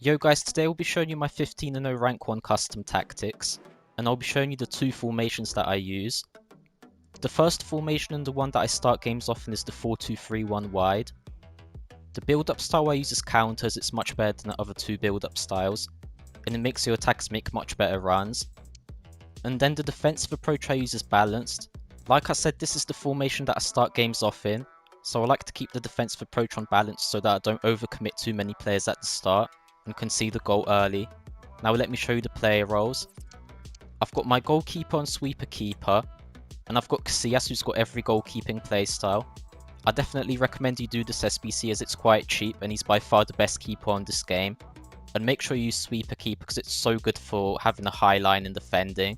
Yo guys, today I'll be showing you my 15-0 rank 1 custom tactics, and I'll be showing you the two formations that I use. The first formation and the one that I start games off in is the 4-2-3-1 wide. The build-up style I use is counters, it's much better than the other two build-up styles, and it makes your attacks make much better runs. And then the defensive approach I use is balanced. Like I said, this is the formation that I start games off in, so I like to keep the defensive approach on balance so that I don't overcommit too many players at the start and concede the goal early. Now let me show you the player roles. I've got my goalkeeper and sweeper keeper, and I've got Casillas who's got every goalkeeping playstyle. I definitely recommend you do this SBC as it's quite cheap and he's by far the best keeper on this game. And make sure you use sweeper keeper because it's so good for having a high line and defending.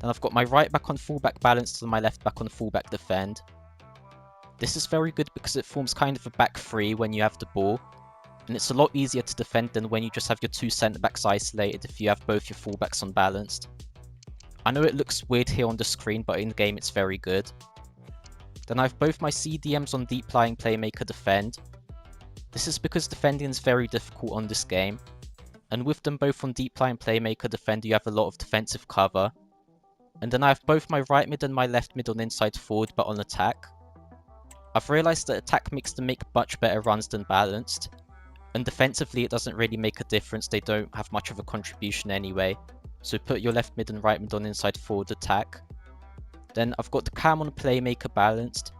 Then I've got my right back on fullback balanced and my left back on fullback defend. This is very good because it forms kind of a back three when you have the ball, and it's a lot easier to defend than when you just have your two centre backs isolated if you have both your fullbacks unbalanced. I know it looks weird here on the screen, but in the game it's very good. Then I have both my CDMs on deep lying playmaker defend. This is because defending is very difficult on this game, and with them both on deep lying playmaker defend you have a lot of defensive cover. And then I have both my right mid and my left mid on inside forward but on attack. I've realised that attack makes them make much better runs than balanced, and defensively it doesn't really make a difference, they don't have much of a contribution anyway. So put your left mid and right mid on inside forward attack. Then I've got the cam on playmaker balanced.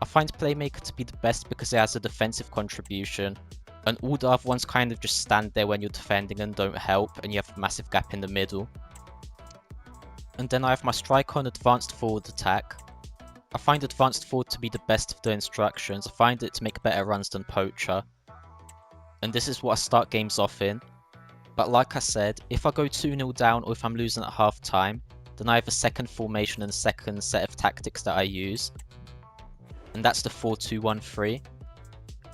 I find playmaker to be the best because it has a defensive contribution, and all the other ones kind of just stand there when you're defending and don't help, and you have a massive gap in the middle. And then I have my striker on advanced forward attack. I find advanced forward to be the best of the instructions. I find it to make better runs than poacher. And this is what I start games off in. But like I said, if I go 2-0 down or if I'm losing at half time, then I have a second formation and a second set of tactics that I use. And that's the 4-2-1-3.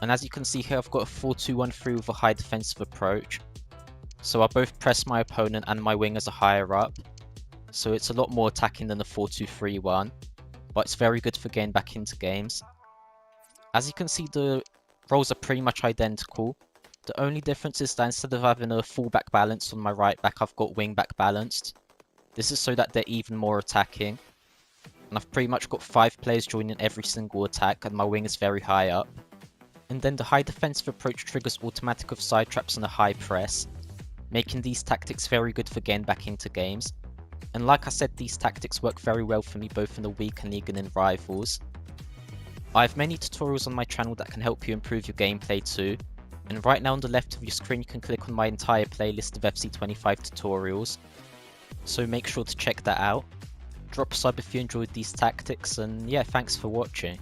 And as you can see here, I've got a 4-2-1-3 with a high defensive approach. So I both press my opponent and my wingers are higher up. So it's a lot more attacking than the 4-2-3-1, but it's very good for getting back into games. As you can see, the roles are pretty much identical. The only difference is that instead of having a fullback balance on my right back, I've got wing back balanced. This is so that they're even more attacking. And I've pretty much got 5 players joining every single attack, and my wing is very high up. And then the high defensive approach triggers automatic offside traps and a high press, making these tactics very good for getting back into games. And like I said, these tactics work very well for me both in the weekend league and in rivals. I have many tutorials on my channel that can help you improve your gameplay too, and right now on the left of your screen you can click on my entire playlist of FC25 tutorials, so make sure to check that out. Drop a sub if you enjoyed these tactics, and yeah, thanks for watching.